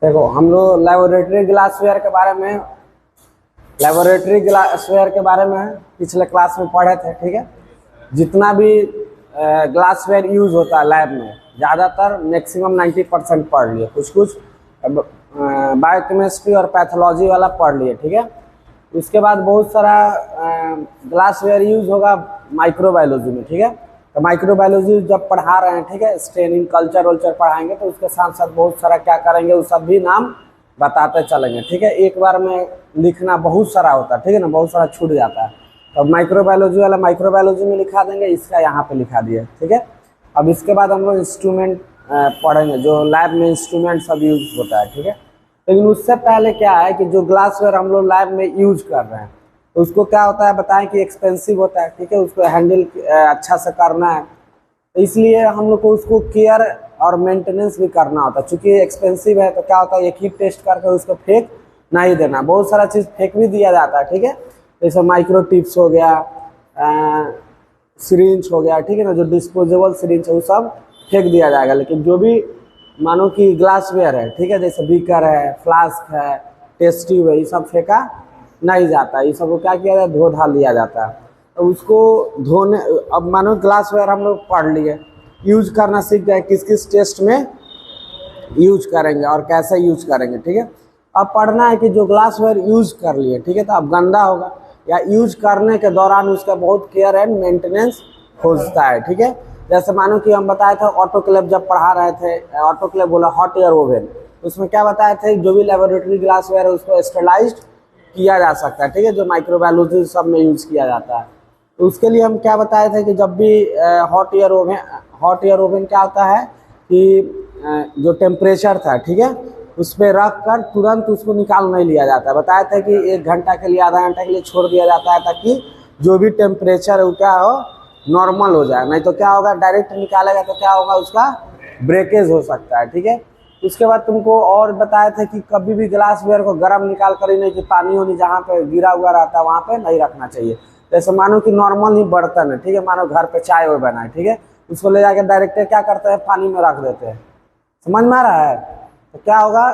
देखो हम लोग लेबोरेटरी ग्लासवेयर के बारे में पिछले क्लास में पढ़े थे। ठीक है, जितना भी ग्लासवेयर यूज होता है लैब में, ज़्यादातर मैक्सिमम 90% पढ़ लिए। कुछ कुछ बायोकेमिस्ट्री और पैथोलॉजी वाला पढ़ लिए। ठीक है, उसके बाद बहुत सारा ग्लासवेयर यूज होगा माइक्रोबायोलॉजी में। ठीक है, तो माइक्रोबायोलॉजी जब पढ़ा रहे हैं, ठीक है, स्ट्रेनिंग कल्चर वल्चर पढ़ाएंगे तो उसके साथ साथ बहुत सारा क्या करेंगे, वो सब भी नाम बताते चलेंगे। ठीक है, एक बार में लिखना बहुत सारा होता है, ठीक है ना, बहुत सारा छूट जाता है। तो माइक्रोबायोलॉजी वाला माइक्रोबायोलॉजी में लिखा देंगे, इसका यहाँ पे लिखा दिए। ठीक है, अब इसके बाद हम लोग इंस्ट्रूमेंट पढ़ेंगे, जो लैब में इंस्ट्रूमेंट सब यूज होता है। ठीक है, लेकिन उससे पहले क्या है कि जो ग्लासवेयर हम लोग लैब में यूज कर रहे हैं तो उसको क्या होता है बताएं कि एक्सपेंसिव होता है। ठीक है, उसको हैंडल अच्छा से करना है, तो इसलिए हम लोग को उसको केयर और मेंटेनेंस भी करना होता है। चूंकि एक्सपेंसिव है तो क्या होता है, एक ही टेस्ट करके उसको फेंक नहीं देना, बहुत सारा चीज़ फेंक भी दिया जाता है। ठीक है, जैसे माइक्रो टिप्स हो गया, सिरिंज हो गया, ठीक है ना, जो डिस्पोजेबल सिरिंज है वो सब फेंक दिया जाएगा। लेकिन जो भी मानो कि ग्लासवेयर है, ठीक है, जैसे बीकर है, फ्लास्क है, टेस्ट ट्यूब है, ये सब फेंका नहीं जाता। ये सब को क्या किया जाता है, धो धा लिया जाता है। तो उसको धोने, अब मानो ग्लासवेयर हम लोग पढ़ लिए, यूज करना सीख गए, किस किस टेस्ट में यूज करेंगे और कैसे यूज करेंगे। ठीक है, अब पढ़ना है कि जो ग्लासवेयर यूज कर लिए, ठीक है, तो अब गंदा होगा या यूज करने के दौरान उसका बहुत केयर एंड मेंटेनेंस खोजता है। ठीक है, जैसे मानो कि हम बताए थे ऑटोक्लेव जब पढ़ा रहे थे, ऑटोक्लेव बोला हॉट एयर ओवन, उसमें क्या बताए थे, जो भी लेबोरेटरी ग्लासवेयर है उसको स्टेरलाइज्ड किया जा सकता है। ठीक है, जो माइक्रोबायोलॉजी सब में यूज किया जाता है। तो उसके लिए हम क्या बताए थे कि जब भी हॉट एयर ओवन क्या होता है कि जो टेम्परेचर था, ठीक है, उस पर रख कर तुरंत उसको निकाल नहीं लिया जाता है। बताया था कि 1 घंटा के लिए, आधा घंटा के लिए छोड़ दिया जाता है ताकि जो भी टेम्परेचर है वो क्या हो, नॉर्मल हो जाए। नहीं तो क्या होगा, डायरेक्ट निकालेगा तो क्या होगा, उसका ब्रेकेज हो सकता है। ठीक है, उसके बाद तुमको और बताया था कि कभी भी ग्लासवेयर को गर्म निकाल कर ही नहीं, कि पानी होनी जहाँ पे गिरा हुआ रहता है वहाँ पे नहीं रखना चाहिए। जैसे मानो कि नॉर्मल ही बर्तन है, ठीक है, मानो घर पे चाय बना है, ठीक है, उसको ले जाकर डायरेक्ट क्या करते हैं, पानी में रख देते हैं। समझ में आ रहा है? तो क्या होगा,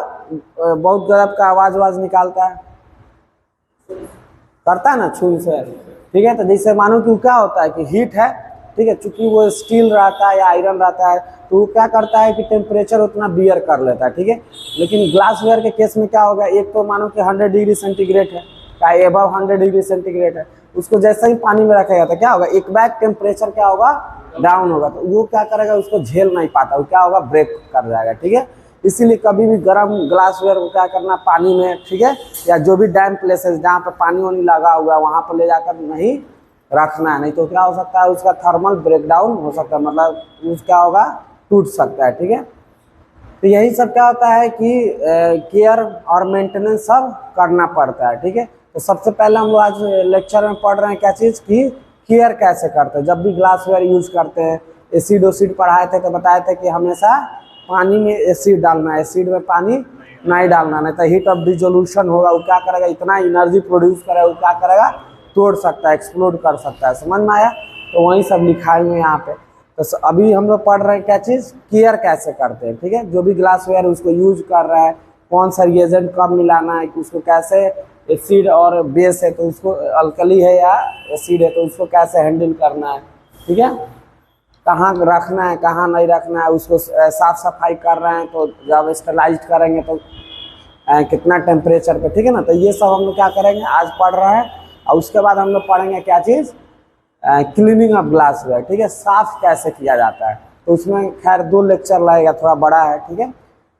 बहुत गजब का आवाज वाज निकालता है, करता है ना छुरी से। ठीक है, तो जैसे मानो कि क्या होता है कि हीट है, ठीक है, चूंकि वो स्टील रहता है या आयरन रहता है तो वो क्या करता है कि टेम्परेचर उतना बियर कर लेता है। ठीक है, लेकिन ग्लासवेयर के केस में क्या होगा, एक तो मानो कि 100 डिग्री सेंटीग्रेड है या एबव 100 डिग्री सेंटीग्रेड है, उसको जैसे ही पानी में रखेगा तो क्या होगा, एक बैग टेम्परेचर क्या होगा, डाउन होगा, तो वो क्या करेगा, उसको झेल नहीं पाता, वो क्या होगा, ब्रेक कर जाएगा। ठीक है, इसीलिए कभी भी गर्म ग्लासवेयर को क्या करना, पानी में, ठीक है, या जो भी डैम प्लेसेस जहाँ पे पानी वानी लगा हुआ है वहाँ पर ले जाकर नहीं रखना है, नहीं तो क्या हो सकता है, उसका थर्मल ब्रेकडाउन हो सकता है, मतलब क्या होगा, टूट सकता है। ठीक है, तो यही सब क्या होता है कि केयर और मेंटेनेंस सब करना पड़ता है। ठीक है, तो सबसे पहले हम लोग आज लेक्चर में पढ़ रहे हैं क्या चीज़ की, केयर कैसे करते हैं। जब भी ग्लासवेयर यूज करते हैं, एसिड ओसिड पढ़ाए थे तो बताए थे कि हमेशा पानी में एसिड डालना है, एसिड में पानी नहीं डालना, नहीं तो हीट ऑफ डिसोल्यूशन होगा, वो क्या करेगा, इतना एनर्जी प्रोड्यूस करेगा, वो क्या करेगा, तोड़ सकता है, एक्सप्लोड कर सकता है। समझ में आया? तो वही सब लिखा हुआ है यहाँ पे। तो अभी हम लोग पढ़ रहे हैं क्या चीज़, केयर कैसे करते हैं। ठीक है, जो भी ग्लासवेयर उसको यूज कर रहा है, कौन सा रिएजेंट कब मिलाना है, उसको कैसे, एसिड और बेस है तो उसको, अल्कली है या एसिड है तो उसको कैसे हैंडल करना है। ठीक है, कहाँ रखना है, कहाँ नहीं रखना है, उसको साफ सफाई कर रहे हैं तो जब स्टेरलाइज करेंगे तो कितना टेम्परेचर पे। ठीक है ना, तो ये सब हम लोग क्या करेंगे, आज पढ़ रहे हैं। और उसके बाद हम लोग पढ़ेंगे क्या चीज़, क्लीनिंग ऑफ ग्लासवेयर। ठीक है, साफ कैसे किया जाता है, तो उसमें खैर 2 लेक्चर लगेगा, थोड़ा बड़ा है। ठीक है,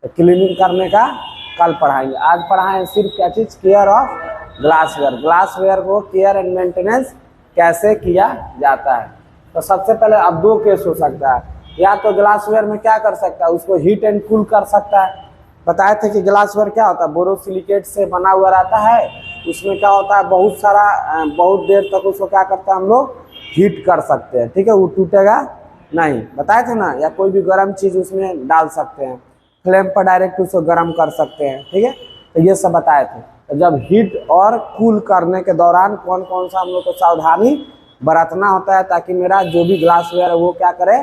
तो क्लीनिंग करने का कल पढ़ाएंगे, आज पढ़ाएं सिर्फ क्या चीज़, केयर ऑफ ग्लासवेयर। ग्लासवेयर को केयर एंड मेंटेनेंस कैसे किया जाता है। तो सबसे पहले अब 2 केस हो सकता है, या तो ग्लासवेयर में क्या कर सकता है, उसको हीट एंड कूल कर सकता है। बताए थे कि ग्लासवेयर क्या होता है, बोरोसिलिकेट से बना हुआ रहता है, उसमें क्या होता है, बहुत सारा बहुत देर तक उसको क्या करता है, हम लोग हीट कर सकते हैं। ठीक है, वो टूटेगा नहीं, बताए थे ना, या कोई भी गर्म चीज़ उसमें डाल सकते हैं, फ्लेम पर डायरेक्ट उसको गर्म कर सकते हैं। ठीक है, तो ये सब बताए थे। तो जब हीट और कूल करने के दौरान कौन कौन सा हम लोग को सावधानी बरतना होता है ताकि मेरा जो भी ग्लासवेयर है वो क्या करे,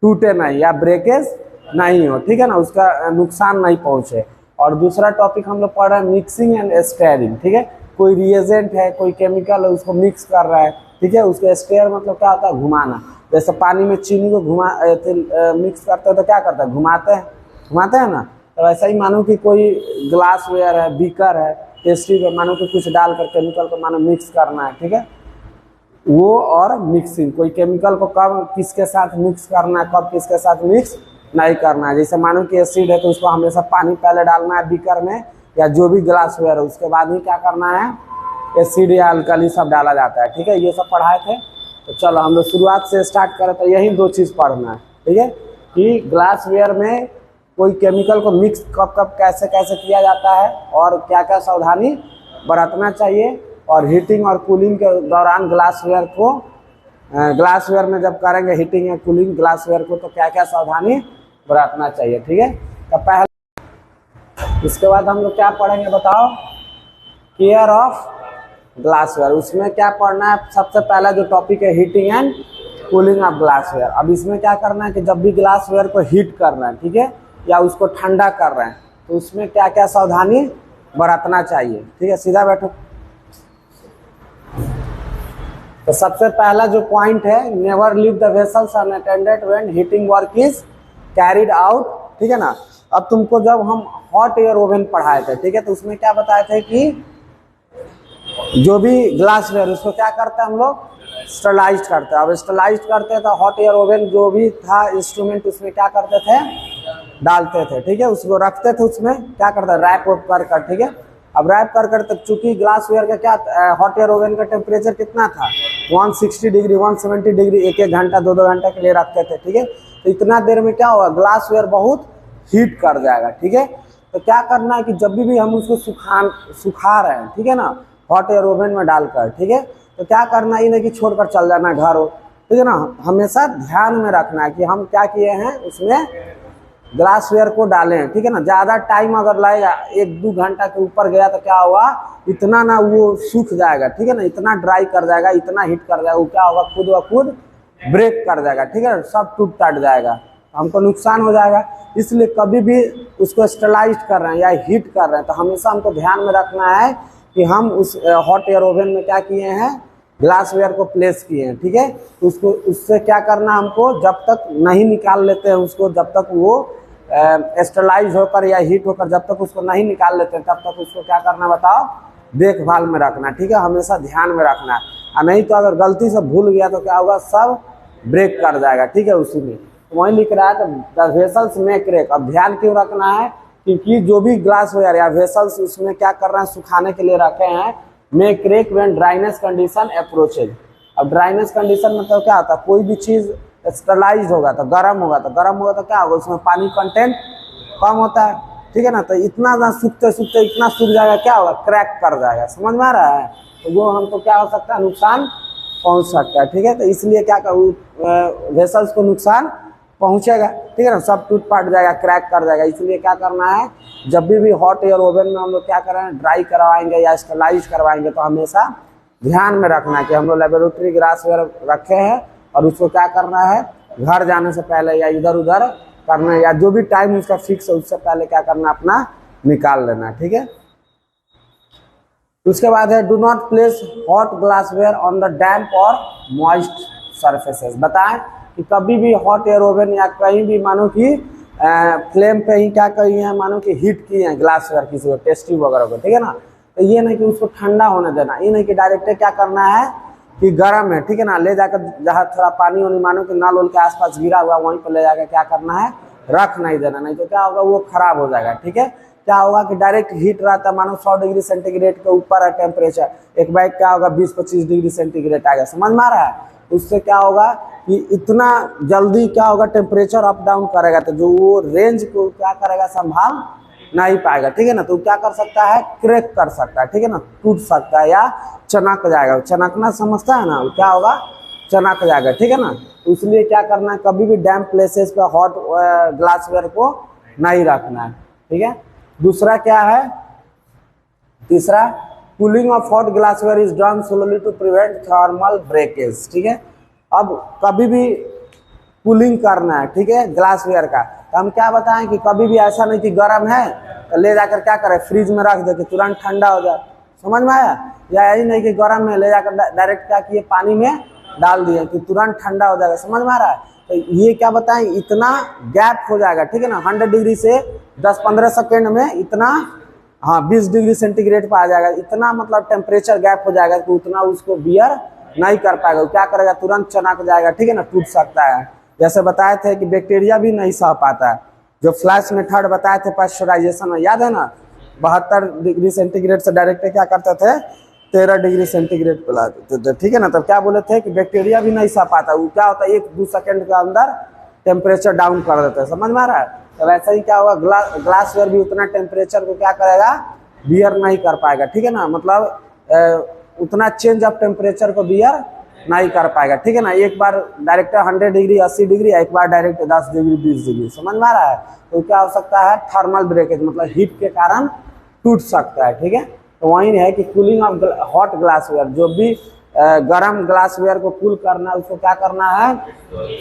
टूटे नहीं या ब्रेकेज नहीं हो, ठीक है ना, उसका नुकसान नहीं पहुंचे। और दूसरा टॉपिक हम लोग पढ़ रहे हैं मिक्सिंग एंड स्टेयरिंग, ठीक है। कोई रिएजेंट है, कोई केमिकल है, उसको मिक्स कर रहा है, ठीक है। उसको स्टेयर मतलब क्या होता है, घुमाना। जैसे पानी में चीनी को मिक्स करते हैं तो क्या करता है, घुमाते हैं ना। तो ऐसा ही मानो कि कोई ग्लास वेयर है, बीकर है, पेस्ट्री पे मानो कि कुछ डालकर केमिकल को मानो मिक्स करना है, ठीक है। वो और मिक्सिंग, कोई केमिकल को कब किसके साथ मिक्स करना है, कब किसके साथ मिक्स नहीं करना है। जैसे मानो कि एसिड है तो उसको हमेशा पानी पहले डालना है बीकर में, या जो भी ग्लास वेयर है उसके बाद ही क्या करना है, एसिड या अल्कली सब डाला जाता है, ठीक है। ये सब पढ़ाए थे। तो चलो हम लोग शुरुआत से स्टार्ट करें। तो यही दो चीज़ पढ़ना है, ठीक है, कि ग्लास वेयर में कोई केमिकल को मिक्स कब कब कैसे कैसे किया जाता है और क्या क्या सावधानी बरतना चाहिए। और हीटिंग और कूलिंग के दौरान ग्लास वेयर में जब करेंगे हीटिंग या कूलिंग ग्लास वेयर को, तो क्या क्या सावधानी बरतना चाहिए, ठीक है। तो पहले, इसके बाद हम लोग क्या पढ़ेंगे बताओ, केयर ऑफ ग्लास वेयर। उसमें क्या पढ़ना है, सबसे पहला जो टॉपिक है heating and cooling of glass ware. अब इसमें क्या करना है कि जब भी ग्लास वेयर को हीट कर रहे हैं, ठीक है, या उसको ठंडा कर रहे हैं, तो उसमें क्या क्या सावधानी बरतना चाहिए, ठीक है। सीधा बैठो। तो सबसे पहला जो पॉइंट है, never leave the vessels unattended when heating work is carried out, ठीक है ना। अब तुमको जब हम हॉट एयर ओवन पढ़ाए थे, ठीक है, तो उसमें क्या बताए थे कि जो भी ग्लास वेयर उसको क्या करते हैं हम लोग, स्टरलाइज करते हैं। अब स्टरलाइज करते हैं तो हॉट एयर ओवन जो भी था इंस्ट्रूमेंट उसमें क्या करते थे, डालते थे, ठीक है, उसको रखते थे, उसमें क्या करते हैं, रैप वैप कर, ठीक है। अब रैप कर तक चूंकि ग्लास वेयर का क्या हॉट एयर ओवन का टेम्परेचर कितना था, 160 डिग्री 170 डिग्री, एक एक घंटा 2 घंटा के लिए रखते थे, ठीक है। तो इतना देर में क्या होगा, ग्लास वेयर बहुत हीट कर जाएगा, ठीक है। तो क्या करना है कि जब भी हम उसको सुखा रहे हैं, ठीक है ना, हॉट एयर ओवन में डालकर, ठीक है, तो क्या करना है, नहीं कि छोड़कर चल जाना घर हो, ठीक है ना। हमेशा ध्यान में रखना है कि हम क्या किए हैं, उसमें ग्लास वेयर को डालें हैं, ठीक है ना। ज़्यादा टाइम अगर लगेगा, 1-2 घंटा के ऊपर गया तो क्या होगा, इतना ना वो सूख जाएगा, ठीक है ना, इतना ड्राई कर जाएगा, इतना हीट कर जाएगा, वो क्या होगा, खुद ब खुद ब्रेक कर जाएगा, ठीक है, सब टूट टाट जाएगा, हमको नुकसान हो जाएगा। इसलिए कभी भी उसको स्टरलाइज कर रहे हैं या हीट कर रहे हैं तो हमेशा हमको ध्यान में रखना है कि हम उस हॉट एयर ओवन में क्या किए हैं, ग्लास वेयर को प्लेस किए हैं, ठीक है। तो उसको उससे क्या करना, हमको जब तक नहीं निकाल लेते हैं उसको, जब तक वो स्टरलाइज होकर या हीट होकर जब तक उसको नहीं निकाल लेते हैं, तब तक उसको क्या करना बताओ, देखभाल में रखना, ठीक है, हमेशा ध्यान में रखना है। और नहीं तो अगर गलती से भूल गया तो क्या होगा, सब ब्रेक कर जाएगा, ठीक है। उसी में तो वहीं लिख रहा है द वेसल्स में क्रेक। अब ध्यान क्यों रखना है, क्योंकि जो भी ग्लास वेयर या वेसल्स उसमें क्या कर रहे हैं, सुखाने के लिए रखे हैं, may crack when dryness condition approaches. अब ड्राइनेस कंडीशन मतलब क्या होता है, कोई भी चीज़ स्टरलाइज होगा तो गर्म होगा तो क्या होगा, उसमें पानी कंटेंट कम होता है, ठीक है ना। तो इतना ना सूखते इतना सूख जाएगा, क्या होगा, क्रैक कर जाएगा, समझ में आ रहा है। तो वो हमको क्या हो सकता है, नुकसान पहुंच सकता है, ठीक है। तो इसलिए क्या करूँ, वेसल्स को नुकसान पहुंचेगा, ठीक है ना, सब टूट पाट जाएगा, क्रैक कर जाएगा। इसलिए क्या करना है, जब भी हॉट एयर ओवन में हम लोग क्या करें, ड्राई करवाएंगे या स्टरलाइज करवाएंगे तो हमेशा ध्यान में रखना है कि हम लोग लेबोरेटरी ग्लास वेयर रखे हैं और उसको क्या करना है, घर जाने से पहले या इधर उधर करना है, या जो भी टाइम उसका फिक्स है उससे पहले क्या करना, अपना निकाल लेना, ठीक है। उसके बाद है do not place hot glassware on the damp और मॉइस्ट सरफेसेस। बताएं कि कभी भी हॉट एयर ओवन या कहीं भी मानो कि फ्लेम पे ही क्या कही है, मानो कि हीट की है ग्लास वेयर किसी को, टेस्टी वगैरह को, ठीक है ना। तो ये नहीं कि उसको ठंडा होने देना, ये नहीं कि डायरेक्ट क्या करना है कि गर्म है, ठीक है ना, ले जाकर जहाँ थोड़ा पानी वानी मानो कि नल उल के आसपास गिरा हुआ वहीं पर ले जाकर क्या करना है, रख नहीं देना, नहीं तो क्या होगा, वो खराब हो जाएगा, ठीक है। क्या होगा कि डायरेक्ट हीट रहता है, मानो 100 डिग्री सेंटीग्रेड के ऊपर है टेम्परेचर, एक बैग क्या होगा 20-25 डिग्री सेंटीग्रेड आएगा, समझ में आ रहा है। उससे क्या होगा कि इतना जल्दी क्या होगा, टेम्परेचर अप डाउन करेगा, तो जो वो रेंज को क्या करेगा, संभाल नहीं पाएगा, ठीक है ना। तो क्या कर सकता है, क्रैक कर सकता है, ठीक है ना, टूट सकता है या चनक जाएगा। चनकना समझता है ना, क्या होगा, चनक जाएगा, ठीक है ना। तो इसलिए क्या करना है, कभी भी डैम्प प्लेसेस पे हॉट ग्लासवेयर को नहीं रखना है, ठीक है। दूसरा क्या है, तीसरा, cooling of hot glassware is done slowly to prevent thermal breakage, ठीक है। अब कभी भी कूलिंग करना है, ठीक है, ग्लासवेयर का। तो हम क्या बताएं कि कभी भी ऐसा नहीं कि गर्म है तो ले जाकर क्या करें फ्रिज में रख दे कि तुरंत ठंडा हो जाए, समझ में आया। या यही नहीं कि गर्म में ले जाकर डायरेक्ट क्या किए पानी में डाल दिए कि तुरंत ठंडा हो जाएगा, समझ में आ रहा है। तो ये क्या बताएं इतना गैप हो जाएगा, ठीक है ना, 100 डिग्री से 10-15 सेकेंड में इतना, हाँ 20 डिग्री सेंटीग्रेड पर आ जाएगा, इतना मतलब टेम्परेचर गैप हो जाएगा कि उतना उसको बियर नहीं कर पाएगा, क्या करेगा तुरंत चनक जाएगा, ठीक है ना, टूट सकता है। जैसे बताए थे कि बैक्टीरिया भी नहीं सह पाता है, जो फ्लैश मेथड बताए थे पाश्चराइजेशन में, याद है ना, 72 डिग्री सेंटीग्रेड से डायरेक्ट क्या करते थे 13 डिग्री सेंटीग्रेड पे ला देते थे, ठीक है ना। तब क्या बोले थे कि बैक्टीरिया भी नहीं सह पाता, वो क्या होता है 1-2 सेकंड के अंदर टेम्परेचर डाउन कर देते हैं, समझ में आ रहा है। तो वैसा ही क्या होगा ग्लासवेयर भी उतना टेम्परेचर को क्या करेगा बियर नहीं कर पाएगा, ठीक है ना, मतलब उतना चेंज ऑफ टेम्परेचर को बियर नहीं कर पाएगा, ठीक है ना। एक बार डायरेक्ट 100 डिग्री 80 डिग्री, एक बार डायरेक्ट 10 डिग्री 20 डिग्री, समझ में आ रहा है। तो क्या हो सकता है थर्मल ब्रेकेज, मतलब हीट के कारण टूट सकता है, ठीक है। तो वही है कि कूलिंग ऑफ हॉट ग्लासवेयर, जो भी गर्म ग्लासवेयर को कूल करना है उसको क्या करना है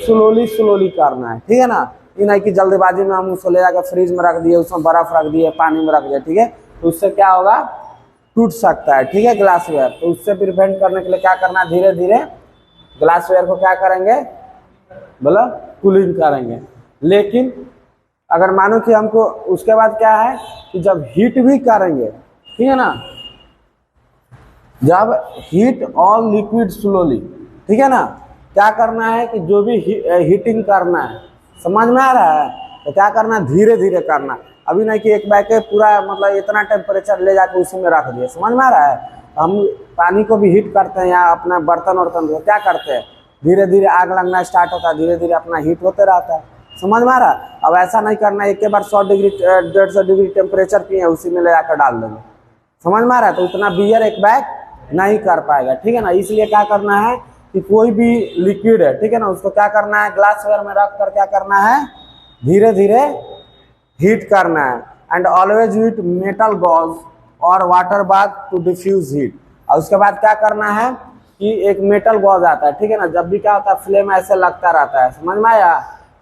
स्लोली करना है, ठीक है ना। ये नहीं कि जल्दबाजी में हम उसको ले जाकर फ्रिज में रख दिए, उसमें बर्फ रख दिए, पानी में रख दिए, ठीक है, तो उससे क्या होगा टूट सकता है, ठीक है ग्लासवेयर। तो उससे प्रिवेंट करने के लिए क्या करना है धीरे धीरे ग्लासवेयर को क्या करेंगे बोलो कूलिंग करेंगे। लेकिन अगर मानो कि हमको उसके बाद क्या है कि जब हीट भी करेंगे, ठीक है ना, जब हीट ऑल लिक्विड स्लोली, ठीक है ना, क्या करना है कि जो भी हीटिंग करना है, समझ में आ रहा है, तो क्या करना है धीरे धीरे करना। अभी नहीं कि एक बैग के पूरा मतलब इतना टेम्परेचर ले जाके उसी में रख दिए, समझ में आ रहा है। हम पानी को भी हीट करते हैं या अपना बर्तन वर्तन को क्या करते हैं धीरे धीरे आग लगना स्टार्ट होता है, धीरे धीरे अपना हीट होते रहता है, समझ में आ रहा है। अब ऐसा नहीं करना एक बार 100 डिग्री 150 डिग्री टेम्परेचर पिए उसी में ले जाकर डाल देंगे, समझ में आ रहा है, तो उतना बियर एक बैग नहीं कर पाएगा, ठीक है ना। इसलिए क्या करना है कि कोई भी लिक्विड है, ठीक है ना, उसको क्या करना है ग्लासवेयर में रख कर क्या करना है धीरे धीरे हीट करना है। And always use metal gauze और water bath to diffuse heat. और उसके बाद क्या करना है कि एक मेटल गॉज आता है, ठीक है ना, जब भी क्या होता है फ्लेम ऐसे लगता रहता है, समझ में आया।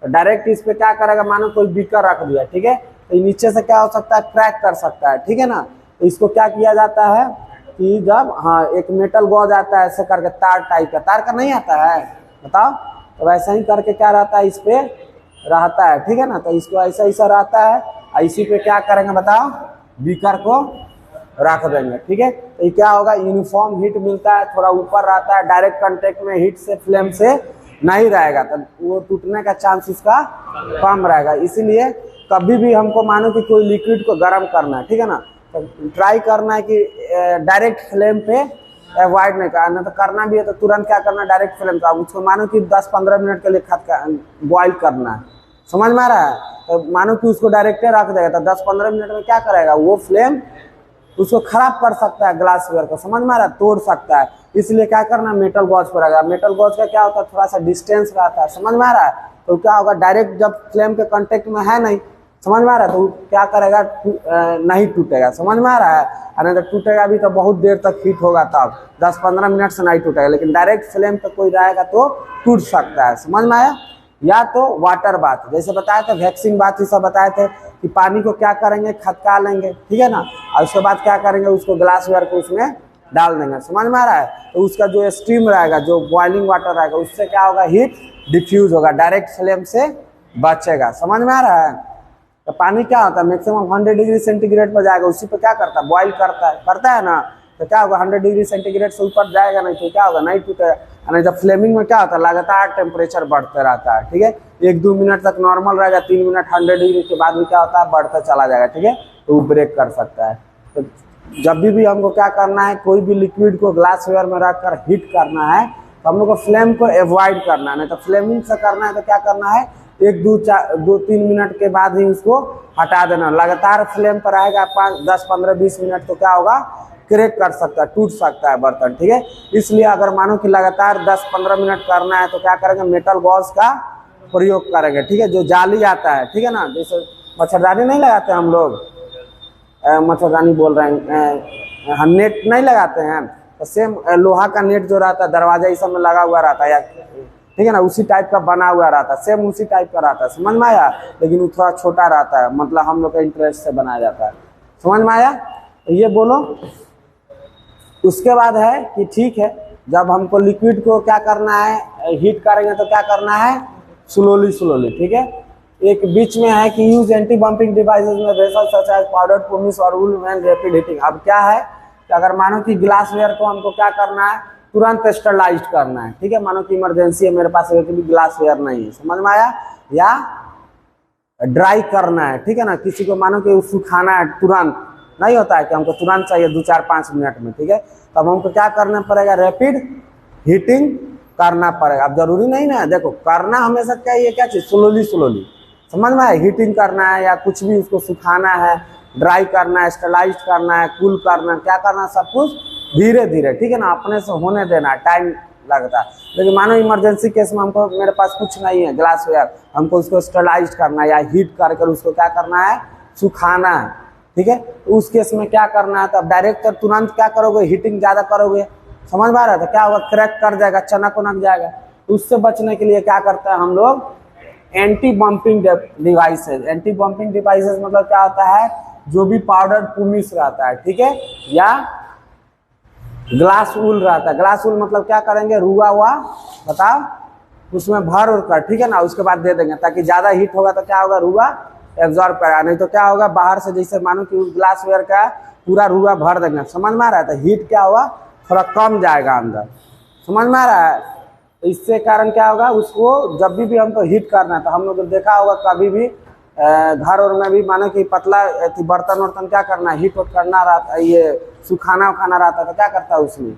तो डायरेक्ट इस पे क्या करेगा मानो कोई बीकर रख दिया, ठीक है, तो नीचे से क्या हो सकता है क्रैक कर सकता है, ठीक है ना। तो इसको क्या किया जाता है कि जब हाँ एक मेटल गॉज आता है ऐसे करके तार टाइप का, तार का नहीं आता है बताओ, तो वैसा ही करके क्या रहता है इस पे रहता है, ठीक है ना। तो इसको ऐसा ऐसा रहता है, इसी पे क्या करेंगे बताओ बीकर को रख देंगे, ठीक है। तो ये क्या होगा यूनिफॉर्म हीट मिलता है, थोड़ा ऊपर रहता है, डायरेक्ट कांटेक्ट में हीट से फ्लेम से नहीं रहेगा, तो वो टूटने का चांस इसका कम रहेगा। इसीलिए कभी भी हमको मानो कि कोई लिक्विड को गर्म करना है, ठीक है ना, तो ट्राई करना है कि डायरेक्ट फ्लेम पे अवॉइड नहीं करना, तो करना भी है तो तुरंत क्या करना है डायरेक्ट फ्लेम का उसको मानो कि 10-15 मिनट के लिए बॉइल करना है, समझ में आ रहा है। तो मानो कि उसको डायरेक्ट रख देगा तो 10-15 मिनट में क्या करेगा वो फ्लेम उसको खराब कर सकता है ग्लासवेयर को, समझ में आ रहा है, तोड़ सकता है। इसलिए क्या करना मेटल गॉज पर रहेगा। मेटल गॉज का क्या होता है थोड़ा सा डिस्टेंस रहता है, समझ में आ रहा है, तो क्या होगा डायरेक्ट जब फ्लेम के कांटेक्ट में है नहीं, समझ में आ रहा है, तो क्या करेगा नहीं टूटेगा, समझ में आ रहा है। अरे तो टूटेगा भी तो बहुत देर तक हीट होगा, तब 10-15 मिनट से नहीं टूटेगा, लेकिन डायरेक्ट फ्लेम पे कोई रहेगा तो टूट सकता है, समझ में आया। या तो वाटर बाथ जैसे बताए थे, वैक्सिंग बाथ ये सब बताए थे कि पानी को क्या करेंगे खदका लेंगे, ठीक है ना, और उसके बाद क्या करेंगे उसको ग्लासवेयर को उसमें डाल देंगे, समझ में आ रहा है। तो उसका जो स्टीम रहेगा जो बॉइलिंग वाटर रहेगा उससे क्या होगा हीट डिफ्यूज होगा, डायरेक्ट फ्लेम से बचेगा, समझ में आ रहा है। तो पानी क्या होता है मैक्सिमम 100 डिग्री सेंटीग्रेड पर जाएगा, उसी पर क्या करता है बॉइल करता है ना, तो क्या होगा 100 डिग्री सेंटीग्रेड से ऊपर जाएगा नहीं तो क्या होगा नहीं टूटेगा। यानी जब फ्लेमिंग में क्या होता है लगातार टेम्परेचर बढ़ते रहता है, ठीक है, 1-2 मिनट तक नॉर्मल रहेगा, 3 मिनट 100 डिग्री के बाद भी क्या होता है बढ़ता चला जाएगा, ठीक है, तो वो ब्रेक कर सकता है। तो जब भी हमको क्या करना है कोई भी लिक्विड को ग्लासवेयर में रखकर हीट करना है तो हम लोग को फ्लेम को अवॉइड करना है, नहीं तो फ्लेमिंग से करना है तो क्या करना है 1-2-3 मिनट के बाद ही उसको हटा देना। लगातार फ्लेम पर रहेगा 5-10-15-20 मिनट तो क्या होगा क्रैक कर सकता है, टूट सकता है बर्तन, ठीक है। इसलिए अगर मानो कि लगातार 10-15 मिनट करना है तो क्या करेंगे मेटल गॉज का प्रयोग करेंगे, ठीक है, जो जाली आता है, ठीक है ना, जैसे मच्छरदानी नहीं लगाते हम लोग, मच्छरदानी बोल रहे हैं, हम नेट नहीं लगाते हैं, तो सेम लोहा का नेट जो रहता है दरवाजा इस सब में लगा हुआ रहता है या ठीक है ना, उसी टाइप का बना हुआ रहता है, सेम उसी टाइप का रहता है, समझ में आया, लेकिन वो थोड़ा छोटा रहता है, मतलब हम लोग का इंटरेस्ट से बनाया जाता है, समझ में आया। तो ये बोलो। उसके बाद है कि ठीक है, जब हमको लिक्विड को क्या करना है, हीट करेंगे तो क्या करना है, स्लोली स्लोली, ठीक है। एक बीच में है कि यूज एंटी बम्पिंग डिवाइसेस में वेसल सच एज पाउडर्ड पुमिस और वूल व्हेन रैपिड हीटिंग। अब क्या है कि अगर मानो कि ग्लासवेयर को हमको क्या करना है, तुरंत स्टरलाइज करना है, ठीक है। मानो कि इमरजेंसी है, मेरे पास एक भी ग्लासवेयर नहीं है, समझ में आया, या ड्राई करना है, ठीक है ना। किसी को मानो कि सुखाना है, तुरंत नहीं होता है कि हमको तुरंत चाहिए 2-4-5 मिनट में, ठीक है। तब हमको क्या करना पड़ेगा, रैपिड हीटिंग करना पड़ेगा। अब जरूरी नहीं ना, देखो करना हमेशा क्या, ये क्या चीज, स्लोली स्लोली, समझ में आया। हीटिंग करना है या कुछ भी उसको सुखाना है, ड्राई करना है, स्टरलाइज करना है, कूल करना है, क्या करना है, सब कुछ धीरे धीरे, ठीक है ना, अपने से होने देना, टाइम लगता है। लेकिन मानो इमरजेंसी केस में हमको, मेरे पास कुछ नहीं है ग्लासवेयर, हमको उसको स्टरलाइज करना है या हीट करके उसको क्या करना है, सुखाना है, ठीक है। तो उस केस में क्या करना है, तब डायरेक्ट तुरंत क्या करोगे, हीटिंग ज्यादा करोगे, समझ में आ रहा था, क्या होगा, क्रैक कर जाएगा, चनक उनक जाएगा। तो उससे बचने के लिए क्या करते हैं हम लोग, anti bumping devices. Anti bumping devices मतलब क्या होता है, जो भी पाउडर पुमिस रहता है, ठीक है, या ग्लास वूल रहता है। ग्लास वूल मतलब क्या करेंगे, रुआ हुआ, बताओ, उसमें भर उड़ कर, ठीक है ना, उसके बाद दे देंगे, ताकि ज्यादा हीट होगा तो क्या होगा, रुआ एब्जॉर्ब करेगा, नहीं तो क्या होगा, बाहर से जैसे मानो कि उस ग्लासवेयर का पूरा रुआ भर देंगे, समझ में आ रहा है, तो हीट क्या होगा, थोड़ा कम जाएगा अंदर, समझ में आ रहा है। तो इससे कारण क्या होगा, उसको जब भी हमको हीट करना है, तो हम लोग देखा होगा कभी भी घर और में भी मानो कि पतला बर्तन वर्तन क्या करना है, हीट वोट करना रहता है, ये सुखाना उखाना रहता है, तो क्या करता है, उसमें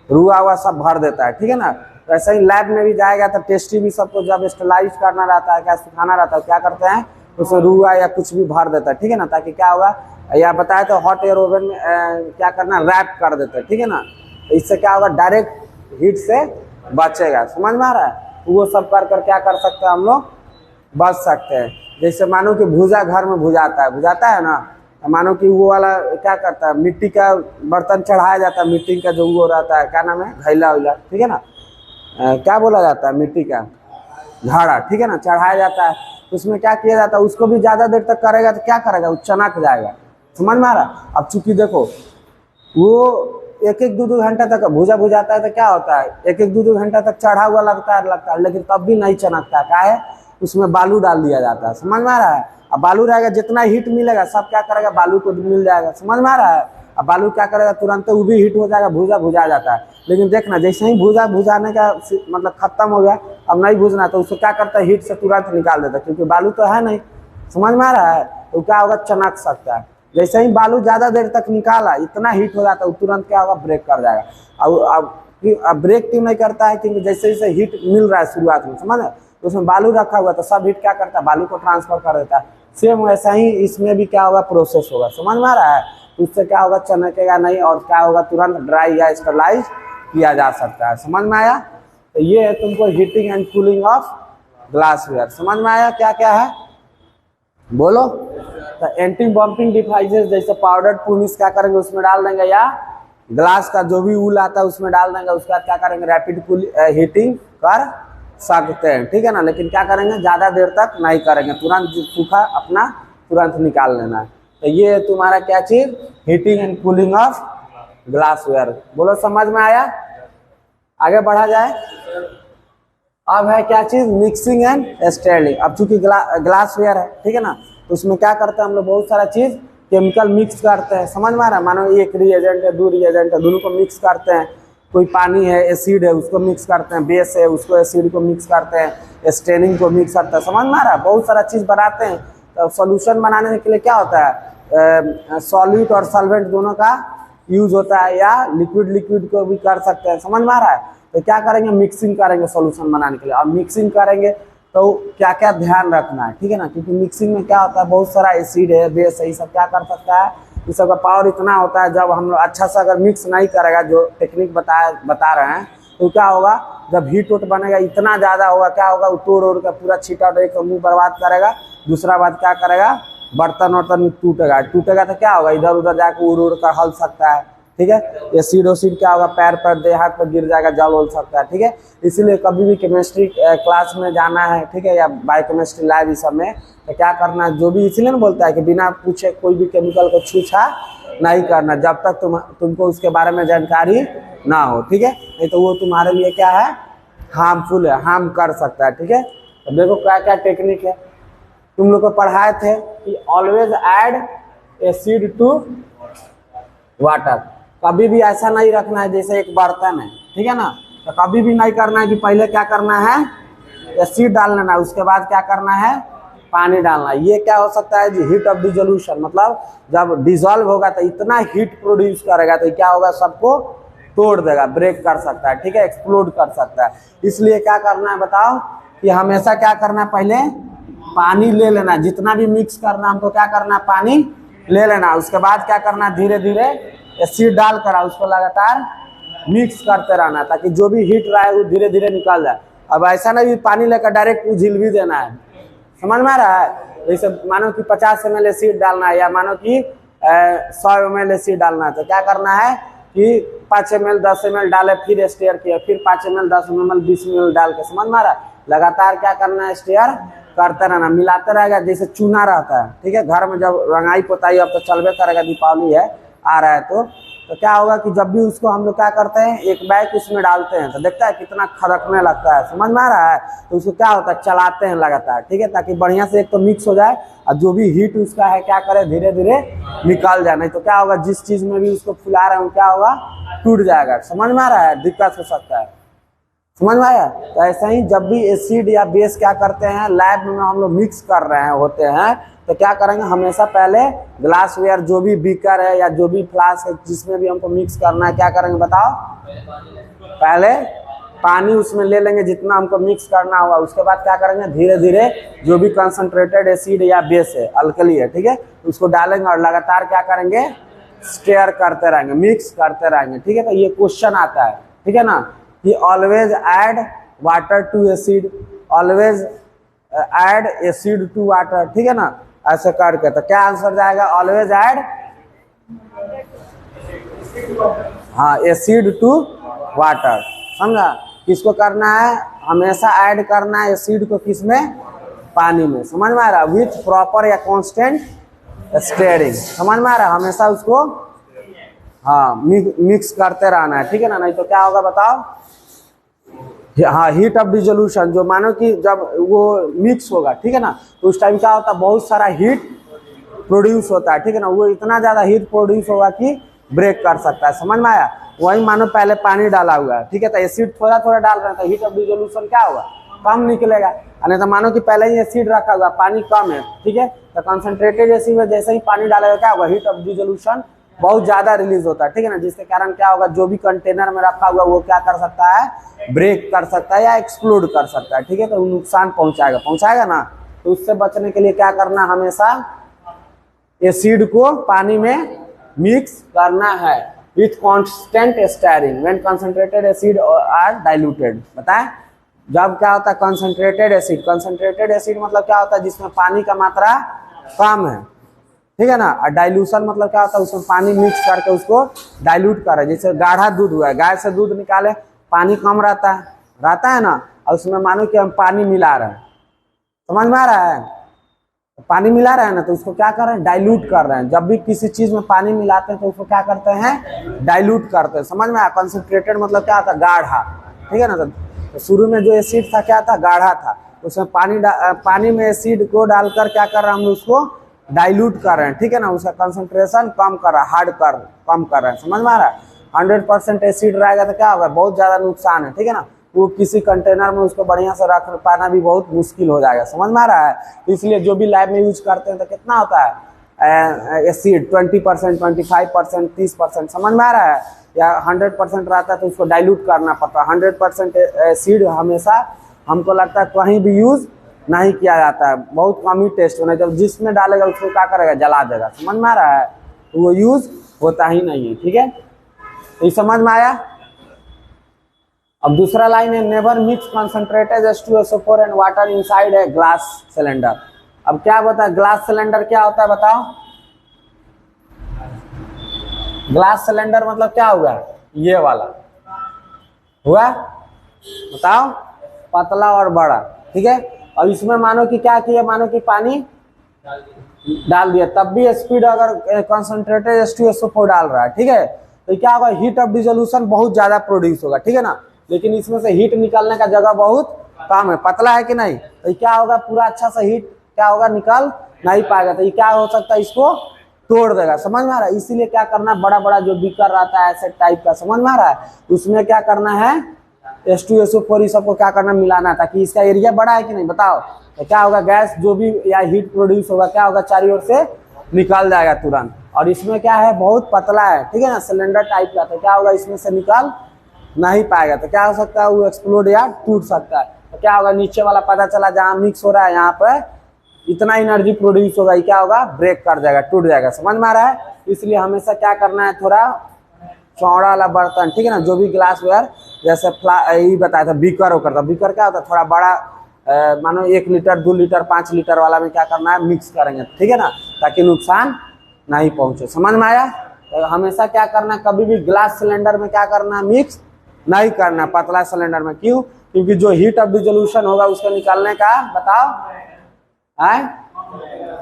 रुआ हुआ सब भर देता है, ठीक है ना। तो ऐसे ही लैब में भी जाएगा तो टेस्टी भी सबको जब स्टरलाइज करना रहता है, क्या सुखाना रहता है, क्या करते हैं, उसमें रुआ या कुछ भी भर देता है, ठीक है ना, ताकि क्या होगा, या बताया तो हॉट एयर ओवन में क्या करना, रैप कर देता है, ठीक है ना। तो इससे क्या होगा, डायरेक्ट हीट से बचेगा, समझ में आ रहा है। वो सब कर क्या कर सकते हैं हम लोग, बच सकते हैं। जैसे मानो कि भुजा घर में भुजाता है ना, मानो कि वो वाला क्या करता है, मिट्टी का बर्तन चढ़ाया जाता है, मिट्टी का जो वो रहता है, क्या नाम है, घैला उला, ठीक है ना, क्या बोला जाता है, मिट्टी का घड़ा, ठीक है ना, चढ़ाया जाता है। उसमें क्या किया जाता है, उसको भी ज्यादा देर तक करेगा तो क्या करेगा, वो चनक जाएगा, समझ में आ रहा। अब चूंकि देखो वो 1-2 घंटा तक भुजाता है, तो क्या होता है, 1-2 घंटा तक चढ़ा हुआ लगता है, लेकिन तब भी नहीं चनकता, क्या है, उसमें बालू डाल दिया जाता है, समझ में आ रहा है। अब बालू रहेगा, जितना हीट मिलेगा सब क्या करेगा, बालू को मिल जाएगा, समझ में आ रहा है। अब बालू क्या करेगा, तुरंत वो भी हीट हो जाएगा, भुजा जाता है। लेकिन देखना, जैसे ही भुजाने का मतलब खत्म हो गया, अब नहीं भुजना, तो उसको क्या करता है, हीट से तुरंत निकाल देता है, क्योंकि बालू तो है नहीं, समझ में आ रहा है। तो क्या होगा, चनक सकता है। जैसे ही बालू ज्यादा देर तक निकाला, इतना हीट हो जाता है, तुरंत क्या होगा, ब्रेक कर जाएगा। अब ब्रेक क्यों नहीं करता है, क्योंकि जैसे जैसे हीट मिल रहा है शुरुआत में, समझ, तो उसमें बालू रखा हुआ, तो सब हीट क्या करता है, बालू को ट्रांसफर कर देता है। सेम वैसा ही इसमें भी क्या होगा, प्रोसेस होगा, समझ में आ रहा है। तो उससे क्या होगा, चमकेगा नहीं, और क्या होगा, तुरंत ड्राई या स्टरलाइज किया जा सकता है, समझ में आया। तो ये है तुमको heating and cooling of glassware, समझ में आया क्या क्या है, बोलो। तो एंटी बम्पिंग डिवाइसेस जैसे पाउडर पुमिस क्या करेंगे, उसमें डाल देंगे, या ग्लास का जो भी वूल आता है उसमें डाल देंगे। उसके बाद क्या करेंगे, रैपिड हीटिंग कर सकते हैं, ठीक है ना। लेकिन क्या करेंगे, ज्यादा देर तक नहीं करेंगे, तुरंत सूखा अपना तुरंत निकाल लेना है। तो ये तुम्हारा क्या चीज, heating and cooling of glassware, बोलो समझ में आया। आगे बढ़ा जाए। अब है क्या चीज, मिक्सिंग एंड स्टेरिंग। अब चूंकि ग्लासवेयर है, ठीक है ना, तो उसमें क्या करते हैं हम लोग, बहुत सारा चीज केमिकल मिक्स करते हैं, समझ में आ रहा है। मानो एक रिएजेंट है, 2 रिएजेंट है, दोनों को मिक्स करते हैं। कोई पानी है, एसिड है, उसको मिक्स करते हैं, बेस है, उसको एसिड को मिक्स करते हैं, स्टेनिंग को मिक्स करते हैं, समझ में आ रहा है। बहुत सारा चीज बनाते हैं। तो सोल्यूशन बनाने के लिए क्या होता है, सॉल्यूट और सॉल्वेंट दोनों का यूज होता है, या लिक्विड को भी कर सकते हैं, समझ में आ रहा है। तो क्या करेंगे, मिक्सिंग करेंगे सोल्यूशन बनाने के लिए। अब मिक्सिंग करेंगे तो क्या क्या ध्यान रखना है, ठीक है ना, क्योंकि मिक्सिंग में क्या होता है, बहुत सारा एसिड है, बेस है, ये सब क्या कर सकता है, इस सब का पावर इतना होता है। जब हम लोग अच्छा से अगर मिक्स नहीं करेगा, जो टेक्निक बता रहे हैं, तो क्या होगा, जब हीट वोट बनेगा इतना ज्यादा होगा, क्या होगा, वो तोड़ का पूरा छीटा मुंह बर्बाद करेगा। दूसरा बात क्या करेगा, बर्तन वर्तन टूटेगा तो क्या होगा, इधर उधर जाकर उड़ कर हल सकता है, ठीक है। एसिड ओसिड क्या होगा, पैर पर दे हाथ पर गिर जाएगा, जल हो सकता है, ठीक है। इसीलिए कभी भी केमिस्ट्री क्लास में जाना है, ठीक है, या बायोकेमिस्ट्री लैब इस सब में, तो क्या करना है, जो भी इसलिए ना बोलता है कि बिना पूछे कोई भी केमिकल को छूछा नहीं करना जब तक तुमको उसके बारे में जानकारी ना हो, ठीक है। नहीं तो वो तुम्हारे लिए क्या है, हार्मफुल है, हार्म कर सकता है, ठीक है। तो देखो क्या क्या टेक्निक है, तुम लोग को पढ़ाए थे कि always add acid to water. कभी भी ऐसा नहीं रखना है जैसे एक बर्तन है, ठीक है ना, तो कभी भी नहीं करना है कि पहले क्या करना है, एसिड डाल लेना है, उसके बाद क्या करना है, पानी डालना है। ये क्या हो सकता है जी, हीट ऑफ डिसोल्यूशन, मतलब जब डिजोल्व होगा तो इतना हीट प्रोड्यूस करेगा तो क्या होगा, सबको तोड़ देगा, ब्रेक कर सकता है, ठीक है, एक्सप्लोड कर सकता है। इसलिए क्या करना है बताओ, कि हमेशा क्या करना है, पहले पानी ले लेना, जितना भी मिक्स करना हमको क्या करना है, पानी ले लेना। उसके बाद क्या करना है, धीरे धीरे एसिड डाल कर उसको लगातार मिक्स करते रहना, ताकि जो भी हीट रहा है वो धीरे धीरे निकल जाए। अब ऐसा नहीं पानी लेकर डायरेक्ट उझिल भी देना है, समझ में आ रहा है। जैसे मानो कि 50 ml एसिड डालना है, या मानो कि 100 ml एसिड डालना है, तो क्या करना है कि 5 ml 10 ml डाले, फिर स्टेयर किया, फिर 5 ml 10 ml 20 ml डाल के, समझ में आ रहा है। लगातार क्या करना है, स्टेयर करते रहना, मिलाते रहेगा, जैसे चूना रहता है, ठीक है। घर में जब रंगाई पोताई अब तो चलबे करेगा, दीपावली है आ रहा है, तो क्या होगा कि जब भी उसको हम लोग क्या करते हैं, एक बैग उसमें डालते हैं, तो देखता है कितना खदकने लगता है, समझ में आ रहा है। तो उसको क्या होता है, चलाते हैं लगातार, ठीक है, ताकि बढ़िया से एक तो मिक्स हो जाए, और जो भी हीट उसका है क्या करे, धीरे धीरे निकल जाए। नहीं तो क्या होगा, जिस चीज में भी उसको फुला रहे हैं क्या होगा, टूट जाएगा, समझ में आ रहा है, दिक्कत हो सकता है, समझ में आया। तो ऐसे ही जब भी एसिड या बेस क्या करते हैं, लैब में हम लोग मिक्स कर रहे हैं होते हैं, तो क्या करेंगे, हमेशा पहले ग्लास वेयर जो भी बीकर है या जो भी फ्लास्क है जिसमें भी हमको मिक्स करना है, क्या करेंगे बताओ, पहले पानी उसमें ले लेंगे जितना हमको मिक्स करना होगा। उसके बाद क्या करेंगे, धीरे धीरे जो भी कंसंट्रेटेड एसिड या बेस है, अल्कली है, ठीक है, उसको डालेंगे और लगातार क्या करेंगे, स्टेयर करते रहेंगे, मिक्स करते रहेंगे, ठीक है। तो ये क्वेश्चन आता है, ठीक है ना, कि always add water to acid, always add acid to water, ठीक है ना, ऐसे करके। तो क्या आंसर जाएगा, ऑलवेज ऐड, हाँ, एसिड टू वाटर, समझा। किसको करना है, हमेशा ऐड करना है एसिड को, किसमें, पानी में, समझ में आ रहा है, विथ प्रॉपर या कांस्टेंट स्टेयरिंग, समझ में आ रहा है, हमेशा उसको हाँ मिक्स करते रहना है, ठीक है ना। नहीं तो क्या होगा बताओ, हाँ, हीट ऑफ डिसोल्यूशन, जो मानो कि जब वो मिक्स होगा, ठीक है ना, तो उस टाइम क्या होता है, बहुत सारा हीट प्रोड्यूस होता है, ठीक है ना, वो इतना ज्यादा हीट प्रोड्यूस होगा कि ब्रेक कर सकता है, समझ में आया। वही मानो पहले पानी डाला हुआ है, ठीक है, तो एसिड थोड़ा थोड़ा डाल रहे हैं, तो हीट ऑफ डिसोल्यूशन क्या होगा, कम निकलेगा। नहीं तो मानो कि पहले ही एसिड रखा हुआ, पानी कम है, ठीक है, तो कंसंट्रेटेड एसिड में जैसे ही पानी डालेगा क्या होगा, हीट ऑफ डिसोल्यूशन बहुत ज्यादा रिलीज होता है, ठीक है ना, जिसके कारण क्या होगा, जो भी कंटेनर में रखा हुआ वो क्या कर सकता है, ब्रेक कर सकता है या एक्सप्लोड कर सकता है, ठीक है, तो नुकसान पहुंचाएगा ना। तो उससे बचने के लिए क्या करना, हमेशा एसिड को पानी में मिक्स करना है with constant stirring when concentrated acid are diluted. बताएं, जब क्या होता है कंसंट्रेटेड एसिड मतलब क्या होता है, जिसमें पानी का मात्रा कम है, ठीक है ना, और डाइल्यूशन मतलब क्या होता है, उसमें पानी मिक्स करके उसको डाइल्यूट करे। जैसे गाढ़ा दूध हुआ है, गाय से दूध निकाले, पानी कम रहता है ना, और उसमें मानो कि हम पानी मिला रहे हैं, समझ में आ रहा है, पानी मिला रहे हैं ना, तो उसको क्या कर रहे हैं, डाइल्यूट कर रहे हैं। जब भी किसी चीज में पानी मिलाते हैं तो उसको क्या करते हैं, डाइल्यूट करते हैं, समझ में आया। कंसंट्रेटेड मतलब क्या था, गाढ़ा, ठीक है ना। तो शुरू में जो एसिड था क्या था, गाढ़ा था, उसमें पानी में एसिड को डालकर क्या कर रहे हैं, हम उसको डाइल्यूट कर रहे हैं, ठीक है ना, उसका कंसंट्रेशन कम कर रहा है, कम कर रहे हैं, समझ में आ रहा है। 100% एसिड रहेगा तो क्या होगा, बहुत ज्यादा नुकसान है, ठीक है ना, वो किसी कंटेनर में उसको बढ़िया से रख पाना भी बहुत मुश्किल हो जाएगा, समझ में आ रहा है। तो इसलिए जो भी लैब में यूज करते हैं तो कितना होता है एसिड, 20%, 25%, 30%, समझ में आ रहा है, या 100% रहता है तो उसको डाइल्यूट करना पड़ता है। 100% एसिड हमेशा हमको लगता है कहीं भी यूज नहीं किया जाता है, बहुत कम ही टेस्ट होना, जब जिसमें डालेगा उसको क्या करेगा, जला देगा, समझ में आ रहा है, तो वो यूज होता ही नहीं है, ठीक है। तो ये समझ में आया। अब दूसरा लाइन है, never mix concentrated H2SO4 and water inside a glass cylinder. अब क्या बता, ग्लास सिलेंडर क्या होता है बताओ, ग्लास सिलेंडर मतलब क्या हुआ, ये वाला हुआ, बताओ, पतला और बड़ा, ठीक है। और इसमें मानो कि क्या किया, मानो कि पानी डाल दिया, तब भी स्पीड अगर कंसंट्रेटेड H2SO4 डाल रहा है, ठीक है, तो क्या होगा, हीट ऑफ डिसोल्यूशन बहुत ज्यादा प्रोड्यूस होगा, ठीक है ना। लेकिन इसमें से हीट निकलने का जगह बहुत कम है, पतला है कि नहीं, तो क्या होगा, पूरा अच्छा सा हीट क्या होगा, निकल नहीं पाएगा। तो ये क्या हो सकता है, इसको तोड़ देगा, समझ में आ रहा है। इसीलिए क्या करना है, बड़ा बड़ा जो बीकर रहता है ऐसे टाइप का, समझ में आ रहा है, उसमें क्या करना है, H2SO4 इस सबको क्या करना, मिलाना, ताकि इसका एरिया बड़ा है कि नहीं, बताओ। तो क्या होगा, गैस जो भी या हीट प्रोड्यूस होगा क्या होगा, चारों ओर से निकल जाएगा तुरंत। और इसमें क्या है, बहुत पतला है, ठीक है ना, सिलेंडर टाइप का, तो क्या होगा, इसमें से निकल नहीं पाएगा। तो क्या हो सकता है, वो एक्सप्लोड या टूट सकता है। तो क्या होगा, नीचे वाला पता चला जहाँ मिक्स हो रहा है यहाँ पे इतना एनर्जी प्रोड्यूस होगा, ये क्या होगा, ब्रेक कर जाएगा, टूट जाएगा, समझ में आ रहा है। इसलिए हमेशा क्या करना है, थोड़ा चौड़ा वाला बर्तन, ठीक है ना, जो भी ग्लास वेयर, जैसे यही बताया था बीकर होकर था, बीकर क्या होता है, थोड़ा बड़ा, मानो 1 लीटर 2 लीटर 5 लीटर वाला में क्या करना है, मिक्स करेंगे, ठीक है ना, ताकि नुकसान नहीं पहुंचे, समझ में आया। तो हमेशा क्या करना है, कभी भी ग्लास सिलेंडर में क्या करना है, मिक्स नहीं करना, पतला सिलेंडर में, क्यों, क्योंकि जो हीट ऑफ डिसोल्यूशन होगा उसके निकालने का, बताओ,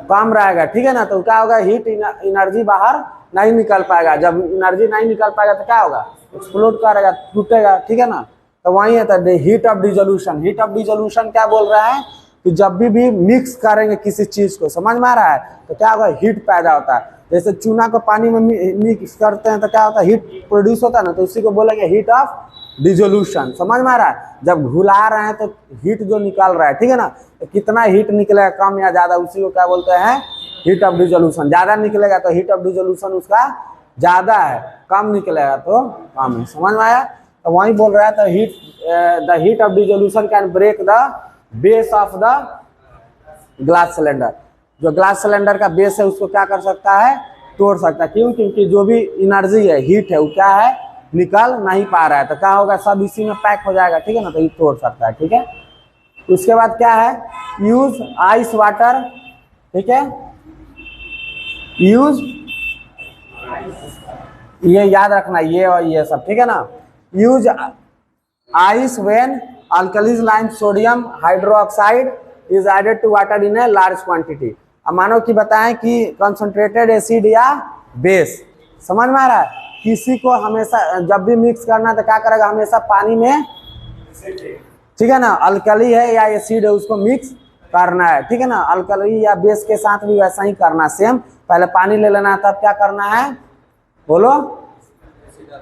कम रहेगा, ठीक है ना। तो क्या होगा, हीट एनर्जी बाहर नहीं निकल पाएगा, जब एनर्जी नहीं निकल पाएगा तो क्या होगा, एक्सप्लोड करेगा, टूटेगा, ठीक है ना। तो वही है, तो heat of dissolution, heat of dissolution क्या बोल रहा है कि जब भी मिक्स करेंगे किसी चीज को, समझ में आ रहा है, तो क्या होगा, हीट पैदा होता है। जैसे चूना को पानी में मिक्स करते हैं तो क्या होता है, हीट प्रोड्यूस होता है ना, तो उसी को बोलेंगे हीट ऑफ डिसोल्यूशन, समझ में आ रहा है। जब घुला रहे हैं तो हीट जो निकल रहा है, ठीक है ना, तो कितना हीट निकलेगा, कम या ज्यादा, उसी को क्या बोलते हैं, हीट ऑफ डिसोल्यूशन। ज्यादा निकलेगा तो हीट ऑफ डिसोल्यूशन उसका ज्यादा है, कम निकलेगा तो कम है, समझ में आया। तो वही बोल रहा है, तो the heat of dissolution can break the base of the glass cylinder. जो ग्लास सिलेंडर का बेस है उसको क्या कर सकता है, तोड़ सकता है, क्यों, क्योंकि जो भी एनर्जी है, हीट है, वो क्या है, निकल नहीं पा रहा है। तो क्या होगा, सब इसी में पैक हो जाएगा, ठीक है ना, तो ये तोड़ सकता है, ठीक है। उसके बाद क्या है, यूज आइस वाटर, ठीक है, यूज, ये याद रखना, ये और ये सब, ठीक है ना। Use ice when alkalies lime sodium hydroxide is added to water in a large quantity. अब मानो कि बताएं कि कंसंट्रेटेड एसिड या बेस, समझ में आ रहा है, किसी को हमेशा जब भी मिक्स करना है तो क्या करेगा, हमेशा पानी में, ठीक है ना, अल्कली है या एसिड है उसको मिक्स करना है, ठीक है ना। अल्कली या बेस के साथ भी वैसा ही करना, सेम, पहले पानी ले लेना है, तब क्या करना है, बोलो,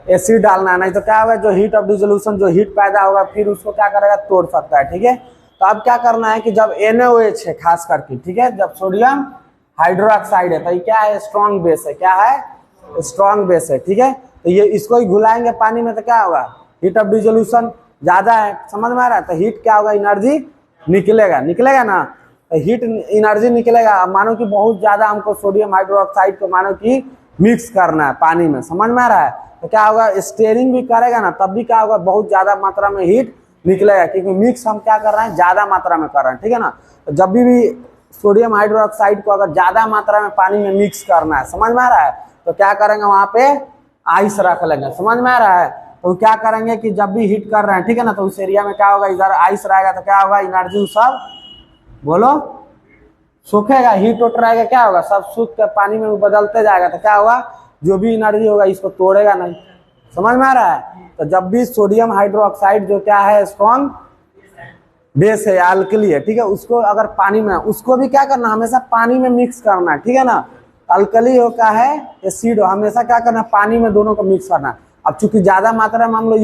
एसिड डालना है, नहीं तो क्या होगा, जो हीट ऑफ डिसोल्यूशन, जो हीट पैदा होगा, फिर उसको क्या करेगा, तोड़ सकता है, ठीक है। तो अब क्या करना है कि जब NaOH है खास करके, ठीक है, जब सोडियम हाइड्रोक्साइड है, तो ये क्या है, स्ट्रॉन्ग बेस है, क्या है, स्ट्रॉन्ग बेस है, ठीक है। तो ये इसको ही घुलाएंगे पानी में तो क्या होगा, हीट ऑफ डिसोल्यूशन ज्यादा है, समझ में आ रहा है। तो हीट क्या होगा, एनर्जी निकलेगा, निकलेगा ना, तो हीट एनर्जी निकलेगा। मानो कि बहुत ज्यादा हमको सोडियम हाइड्रोक्साइड को मानो कि मिक्स करना है पानी में, समझ में आ रहा है, तो क्या होगा, स्टीयरिंग भी करेगा ना, तब भी क्या होगा, बहुत ज्यादा मात्रा में हीट निकलेगा, क्योंकि मिक्स हम क्या कर रहे हैं, ज्यादा मात्रा में कर रहे हैं, ठीक है ना। तो जब भी सोडियम हाइड्रोक्साइड को अगर ज्यादा मात्रा में पानी में मिक्स करना है, समझ में आ रहा है, तो क्या करेंगे, वहां पे आइस रख लेंगे, समझ में आ रहा है। तो क्या करेंगे कि जब भी हीट कर रहे हैं, ठीक है ना, तो उस एरिया में क्या होगा, इधर आइस रहेगा, तो क्या होगा, एनर्जी सब, बोलो, सूखेगा, हीट उठ रहेगा, क्या होगा, सब सूख के पानी में बदलते जाएगा, तो क्या होगा, जो भी एनर्जी होगा इसको तोड़ेगा नहीं, समझ में आ रहा है। तो जब भी सोडियम हाइड्रोक्साइड जो क्या है, स्ट्रॉन्ग बेस है, अल्कली है, ठीक है, उसको अगर पानी में, उसको भी क्या करना, हमेशा पानी में मिक्स करना है, ठीक है ना। अल्कली हो क्या है, एसिड हो, हमेशा क्या करना, पानी में दोनों को मिक्स करना है। अब चूंकि ज्यादा मात्रा में हम लोग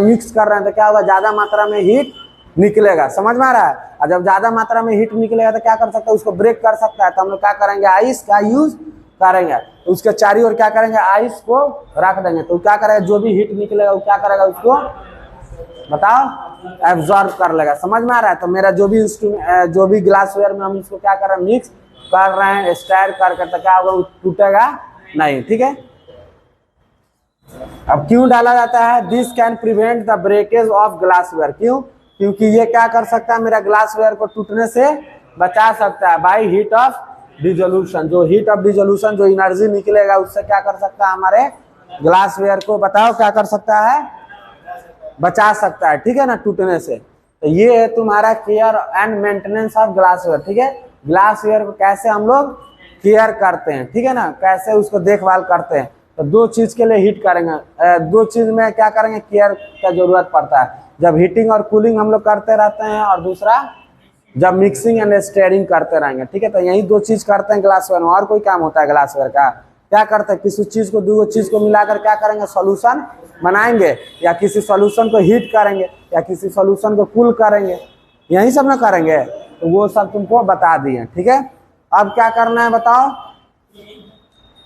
मिक्स कर रहे हैं, तो क्या होगा, ज्यादा मात्रा में हीट निकलेगा, समझ में आ रहा है। और जब ज्यादा मात्रा में हीट निकलेगा तो क्या कर सकता है, उसको ब्रेक कर सकता है। तो हम लोग क्या करेंगे, आइस का यूज करेंगे, तो उसके चारों ओर क्या करेंगे, आइस को रख देंगे, तो क्या करेगा, जो भी हीट निकलेगा वो क्या करेगा, उसको बताओ, एब्जॉर्ब कर लेगा, समझ में आ रहा है। तो मेरा जो भी ग्लासवेयर में हम इसको क्या कर रहे हैं, मिक्स कर रहे हैं, स्टायर करके, तो क्या होगा, टूटेगा नहीं, ठीक है। अब क्यों डाला जाता है, this can prevent the breakage of glassware, क्यों, क्योंकि ये क्या कर सकता है, मेरा ग्लासवेयर को टूटने से बचा सकता है, बाय हीट ऑफ डिसोल्यूशन। जो हीट ऑफ डिसोल्यूशन, जो एनर्जी निकलेगा उससे क्या कर सकता है, हमारे ग्लासवेयर को बताओ क्या कर सकता है, बचा सकता है, ठीक है ना, टूटने से। तो ये है तुम्हारा care and maintenance of glassware, ठीक है। ग्लासवेयर को कैसे हम लोग केयर करते हैं, ठीक है ना, कैसे उसको देखभाल करते हैं। तो दो चीज के लिए हीट करेंगे, दो चीज में क्या करेंगे, केयर का जरूरत पड़ता है। जब हीटिंग और कूलिंग हम लोग करते रहते हैं, और दूसरा जब मिक्सिंग एंड स्टेयरिंग करते रहेंगे, ठीक है। तो यही दो चीज करते हैं ग्लासवेयर में। और कोई काम होता है ग्लासवेयर का? क्या करते हैं, किसी चीज को, दो चीज को मिलाकर क्या करेंगे, सॉल्यूशन बनाएंगे, या किसी सॉल्यूशन को हीट करेंगे, या किसी सॉल्यूशन को कूल करेंगे, यही सब ना करेंगे। तो वो सब तुमको बता दिए, ठीक है। अब क्या करना है बताओ,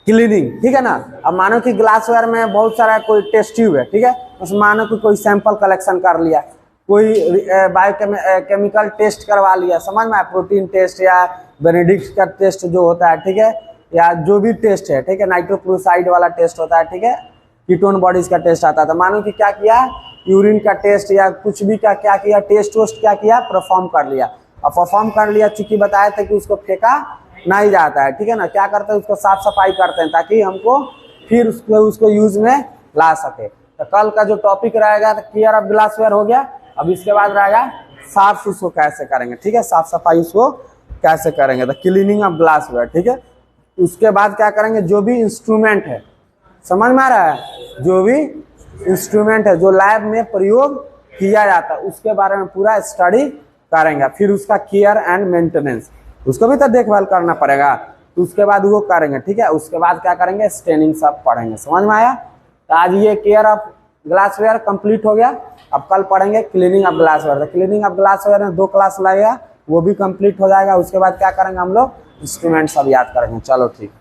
क्लीनिंग, ठीक है ना। अब मानो कि ग्लासवेयर में बहुत सारा कोई टेस्ट ट्यूब है, ठीक है। उसमें मानो कि कोई सैंपल कलेक्शन कर लिया, कोई बायोकेमिकल टेस्ट करवा लिया, समझ में, प्रोटीन टेस्ट या बेनेडिक्ट का टेस्ट जो होता है, ठीक है, या जो भी टेस्ट है, ठीक है, नाइट्रोक्लोराइड वाला टेस्ट होता है, ठीक है, कीटोन बॉडीज का टेस्ट आता था। मानो कि क्या किया, यूरिन का टेस्ट या कुछ भी का क्या किया, टेस्ट वोस्ट क्या किया, परफॉर्म कर लिया। अब परफॉर्म कर लिया, चूंकि बताया था कि उसको फेंका नहीं जाता है, ठीक है ना, क्या करते हैं, उसको साफ सफाई करते हैं ताकि हमको फिर उसको यूज में ला सके। तो कल का जो टॉपिक रहेगा, तो केयर ऑफ ग्लासवेयर हो गया। अब इसके बाद रहेगा साफ उसको कैसे करेंगे, ठीक है, साफ सफाई उसको कैसे करेंगे, तो क्लीनिंग ऑफ ग्लासवेयर, ठीक है। उसके बाद क्या करेंगे, जो भी इंस्ट्रूमेंट है, समझ में आ रहा है, जो भी इंस्ट्रूमेंट है जो लैब में प्रयोग किया जाता है, उसके बारे में पूरा स्टडी करेंगे। फिर उसका केयर एंड मेंटेनेंस, उसको भी तो देखभाल करना पड़ेगा, तो उसके बाद वो करेंगे, ठीक है। उसके बाद क्या करेंगे, स्टेनिंग सब पढ़ेंगे, समझ में आया। तो आज ये केयर ऑफ ग्लासवेयर कंप्लीट हो गया। अब कल पढ़ेंगे क्लीनिंग ऑफ ग्लासवेयर। तो क्लीनिंग ऑफ ग्लासवेयर में 2 क्लास लगेगा, वो भी कंप्लीट हो जाएगा। उसके बाद क्या करेंगे हम लोग, इंस्ट्रूमेंट सब याद करेंगे। चलो ठीक।